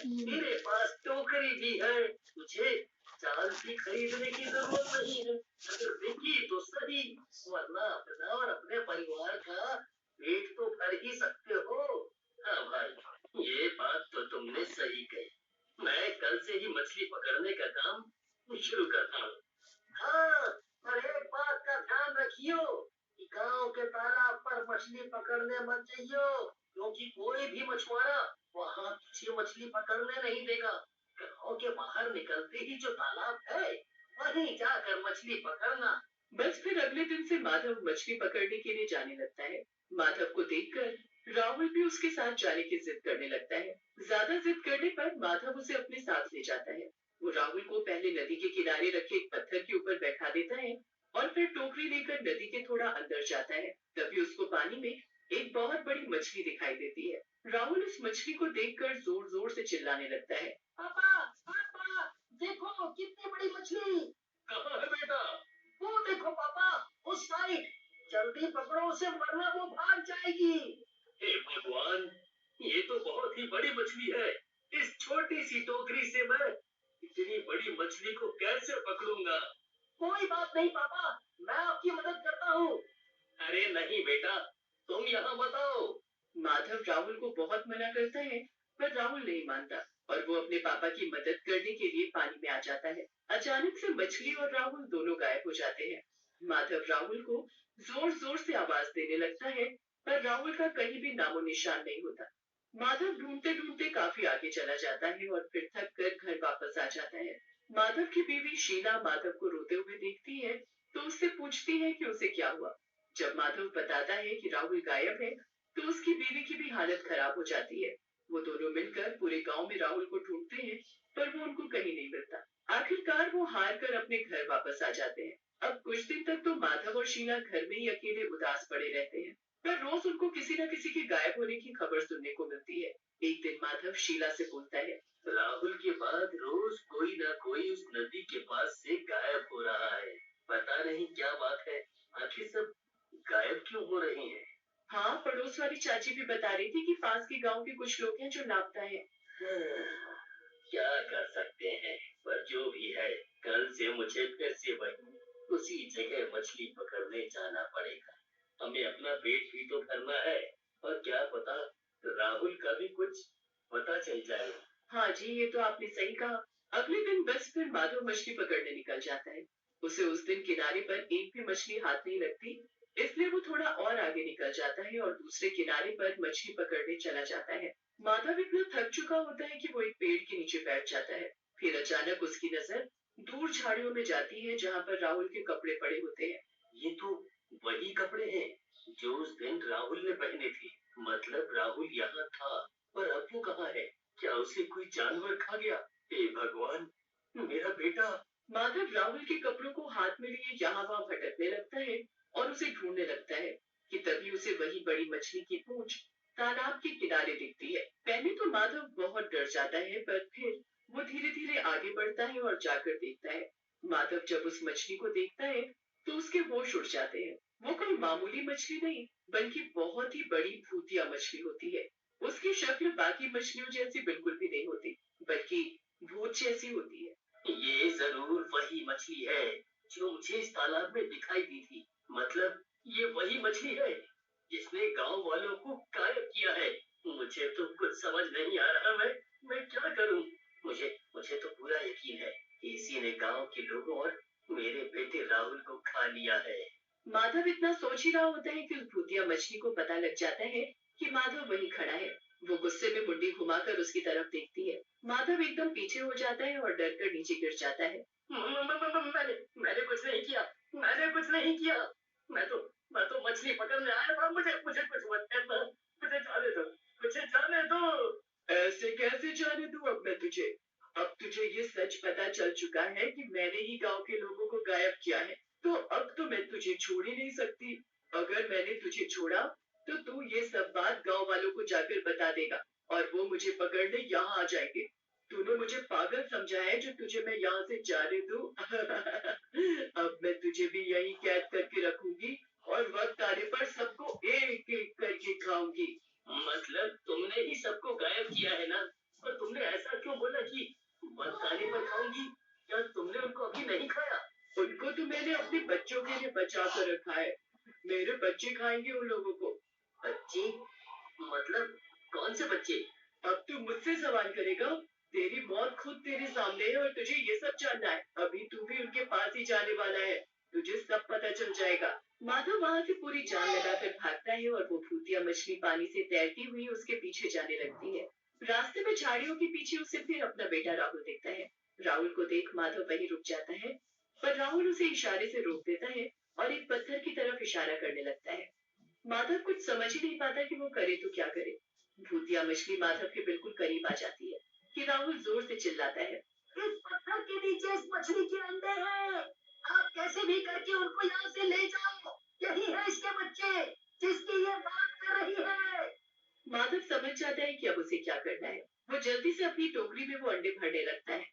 मेरे पास टोकरी भी है, मुझे चाल भी खरीदने की जरूरत नहीं है। अगर बिकी तो सही, वरना अपना और अपने परिवार का पेट तो भर ही सकते हो। हाँ भाई, ये बात तो तुमने सही कही। मैं कल से ही मछली पकड़ने का काम शुरू करता हूँ। हाँ, पर एक बात का ध्यान रखियो कि गांव के तालाब पर मछली पकड़ने मत जाइयो, क्योंकि कोई भी मछुआरा वहाँ किसी मछली पकड़ने नहीं देगा। गांव के बाहर निकलते ही जो तालाब है, वहीं जाकर मछली पकड़ना। बस फिर अगले दिन से माधव मछली पकड़ने के लिए जाने लगता है। माधव को देखकर राहुल भी उसके साथ जाने की जिद करने लगता है। ज्यादा जिद करने पर माधव उसे अपने साथ ले जाता है। वो राहुल को पहले नदी के किनारे रखे एक पत्थर के ऊपर बैठा देता है और फिर टोकरी लेकर नदी के थोड़ा अंदर जाता है। तभी उसको पानी में एक बहुत बड़ी मछली दिखाई देती है। राहुल उस मछली को देखकर जोर जोर से चिल्लाने लगता है, पापा, पापा, देखो कितनी बड़ी मछली। कहाँ है बेटा? वो देखो पापा, उस साइड। जल्दी पकड़ो उसे, वरना वो भाग जाएगी। हे भगवान, ये तो बहुत ही बड़ी मछली है। इस छोटी सी टोकरी से मैं इतनी बड़ी मछली को कैसे पकड़ूंगा? कोई बात नहीं पापा, मैं आपकी मदद करता हूँ। अरे नहीं बेटा, तुम यहाँ बताओ। माधव राहुल को बहुत मना करता है, पर राहुल नहीं मानता और वो अपने पापा की मदद करने के लिए पानी में आ जाता है। अचानक से मछली और राहुल दोनों गायब हो जाते हैं। माधव राहुल को जोर जोर से आवाज देने लगता है, पर राहुल का कहीं भी नामो निशान नहीं होता। माधव ढूंढते ढूंढते काफी आगे चला जाता है और फिर थक कर घर वापस आ जाता है। माधव की बीवी शीला माधव को रोते हुए देखती है तो उससे पूछती है कि उसे क्या हुआ। जब माधव बताता है कि राहुल गायब है तो उसकी बीवी की भी हालत खराब हो जाती है। वो दोनों मिलकर पूरे गांव में राहुल को ढूंढते हैं, पर वो उनको कहीं नहीं मिलता। आखिरकार वो हार कर अपने घर वापस आ जाते हैं। अब कुछ दिन तक तो माधव और शीला घर में ही अकेले उदास पड़े रहते हैं, पर रोज उनको किसी न किसी के गायब होने की खबर सुनने को मिलती है। एक दिन माधव शीला से बोलता है, राहुल के बाद रोज कोई ना कोई उस नदी के पास से गायब हो रहा है। पता नहीं क्या बात है, आखिर सब गायब क्यों हो रहे हैं? हाँ, पड़ोस वाली चाची भी बता रही थी कि पास के गांव के कुछ लोग हैं जो लापता है। क्या कर सकते हैं, पर जो भी है, कल से मुझे फिर से वही उसी जगह मछली पकड़ने जाना पड़ेगा। हमें अपना पेट भी तो भरना है, और क्या पता राहुल का भी कुछ पता चल जाए। हाँ जी, ये तो आपने सही कहा। अगले दिन बस फिर माधव मछली पकड़ने निकल जाता है। उसे उस दिन किनारे पर एक भी मछली हाथ नहीं लगती, इसलिए वो थोड़ा और आगे निकल जाता है और दूसरे किनारे पर मछली पकड़ने चला जाता है। माधव इतना थक चुका होता है कि वो एक पेड़ के नीचे बैठ जाता है। फिर अचानक उसकी नजर दूर झाड़ियों में जाती है जहाँ पर राहुल के कपड़े पड़े होते हैं। ये तो वही कपड़े हैं जो उस दिन राहुल ने पहने थे। मतलब राहुल यहाँ था, पर अब वो कहाँ है? क्या उसे कोई जानवर खा गया? हे भगवान, मेरा बेटा। माधव राहुल के कपड़ों को हाथ में लिए यहाँ वहाँ भटकने लगता है और उसे ढूंढने लगता है कि तभी उसे वही बड़ी मछली की पूंछ तालाब के किनारे दिखती है। पहले तो माधव बहुत डर जाता है, पर फिर वो धीरे धीरे आगे बढ़ता है और जाकर देखता है। माधव जब उस मछली को देखता है तो उसके होश उड़ जाते हैं। वो कोई मामूली मछली नहीं, बल्कि बहुत ही बड़ी भूतिया मछली होती है। उसकी शक्ल बाकी मछलियों जैसी बिल्कुल भी नहीं होती, बल्कि भूत जैसी होती है। ये जरूर वही मछली है जो मुझे इस तालाब में दिखाई दी थी। मतलब ये वही मछली है जिसने गांव वालों को गायब किया है। मुझे तो कुछ समझ नहीं आ रहा, मैं क्या करूं? मुझे मुझे तो पूरा यकीन है कि इसी ने गांव के लोगों और मेरे बेटे राहुल को खा लिया है। माधव इतना सोच ही रहा होता है कि उस भूतिया मछली को पता लग जाता है कि माधव वहीं खड़ा है। वो गुस्से में मुंडी घुमाकर उसकी तरफ देखती है। माधव एकदम पीछे हो जाता है और डर कर नीचे गिर जाता है। मैंने कुछ नहीं किया, मैंने कुछ नहीं किया। मैं तो मछली पकड़ने आया था, मुझे कुछ मत करना। मुझे जाने दो, मुझे जाने दो। ऐसे कैसे जाने दूं अब मैं तुझे? अब तुझे ये सच पता चल चुका है कि मैंने ही गांव के लोगों को गायब किया है, तो अब तो मैं तुझे छोड़ ही नहीं सकती। अगर मैंने तुझे छोड़ा तो तू ये सब बात गांव वालों को जाकर बता देगा और वो मुझे पकड़ने यहाँ आ जाएंगे। तूने मुझे पागल समझा है जो तुझे मैं यहाँ से जाने दूं। अब मैं तुझे भी यहीं कैद करके रखूंगी और वक्त आने पर सबको एक एक करके खाऊंगी। मतलब तुमने ही सबको गायब किया है ना? और तुमने ऐसा अपने बच्चों के लिए बचा कर रखा है। मेरे बच्चे खाएंगे उन लोगों को। बच्चे? मतलब कौन से बच्चे? अब तू मुझसे सवाल करेगा? तेरी मौत खुद तेरे सामने है और तुझे ये सब जानना है। अभी तू भी उनके पास ही जाने वाला है। तुझे सब पता चल जाएगा। माधव वहाँ से पूरी जान लगाकर भागता है और वो भूतिया मछली पानी से तैरती हुई उसके पीछे जाने लगती है। रास्ते में झाड़ियों के पीछे उसे फिर अपना बेटा राहुल दिखता है। राहुल को देख माधव वहीं रुक जाता है, पर राहुल उसे इशारे से रोक देता है और एक पत्थर की तरफ इशारा करने लगता है। माधव कुछ समझ ही नहीं पाता कि वो करे तो क्या करे। भूतिया मछली माधव के बिल्कुल करीब आ जाती है कि राहुल जोर से चिल्लाता है, इस पत्थर के नीचे इस मछली के अंडे हैं। आप कैसे भी करके उनको यहाँ से ले जाओ। यही है इसके बच्चे जिसकी ये बात कर रही है। माधव समझ जाता है कि अब उसे क्या करना है। वो जल्दी से अपनी टोकरी में वो अंडे भरने लगता है।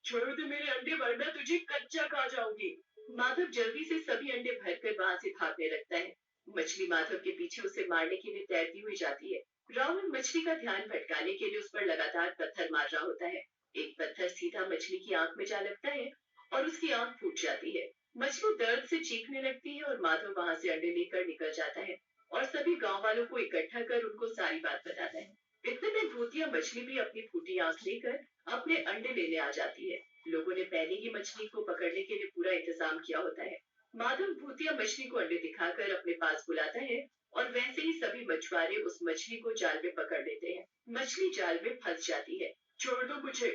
छोड़ दे मेरे अंडे, वरना तुझे कच्चा खा जाऊंगी। माधव जल्दी से सभी अंडे भरकर वहां से भागने लगता है। मछली माधव के पीछे उसे मारने के लिए तैरती हुई जाती है। राहुल मछली का ध्यान भटकाने के लिए उस पर लगातार पत्थर मार रहा होता है। एक पत्थर सीधा मछली की आंख में जा लगता है और उसकी आंख फूट जाती है। मछली दर्द से चीखने लगती है और माधव वहां से अंडे लेकर निकल जाता है और सभी गांव वालों को इकट्ठा कर उनको सारी बात बताता है। इतने में भूतिया मछली भी अपनी फूटी आंख लेकर अपने अंडे लेने आ जाती है। लोगों ने पहले ही मछली को पकड़ने के लिए पूरा इंतजाम किया होता है। माधव भूतिया मछली को अंडे दिखाकर अपने पास बुलाता है और वैसे ही सभी मछुआरे उस मछली को जाल में पकड़ लेते हैं। मछली जाल में फंस जाती है। छोड़ दो मुझे,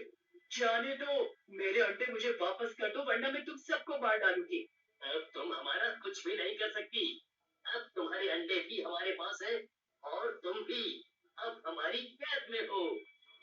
जाने दो, मेरे अंडे मुझे वापस कर दो, वरना मैं तुम सबको मार डालूंगी। अब तुम हमारा कुछ भी नहीं कर सकती। अब तुम्हारे अंडे भी हमारे पास है और तुम भी अब हमारी कैद में हो।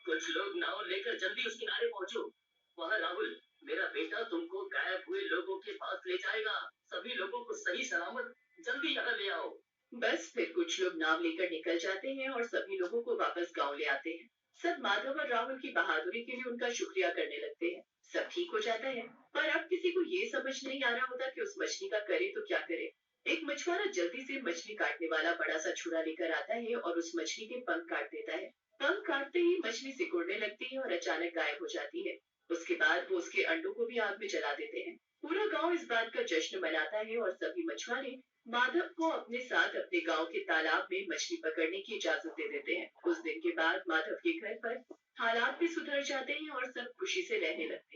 कुछ लोग नाव लेकर जल्दी उस किनारे पहुंचो। वहाँ राहुल, मेरा बेटा तुमको गायब हुए लोगों के पास ले जाएगा। सभी लोगों को सही सलामत जल्दी यहाँ ले आओ। बस फिर कुछ लोग नाव लेकर निकल जाते हैं और सभी लोगों को वापस गांव ले आते हैं। सब माधव और राहुल की बहादुरी के लिए उनका शुक्रिया करने लगते हैं। सब ठीक हो जाता है, पर अब किसी को ये समझ नहीं आ रहा होता कि उस मछली का करे तो क्या करे। एक मछुआरा जल्दी से मछली काटने वाला बड़ा सा छुरा लेकर आता है और उस मछली के पंख काट देता है। पंख काटते ही मछली सिकुड़ने लगती है और अचानक गायब हो जाती है। उसके बाद वो उसके अंडों को भी आग में जला देते हैं। पूरा गांव इस बात का जश्न मनाता है और सभी मछुआरे माधव को अपने साथ अपने गांव के तालाब में मछली पकड़ने की इजाजत दे देते हैं। उस दिन के बाद माधव के घर पर हालात भी सुधर जाते हैं और सब खुशी से रहने लगते हैं।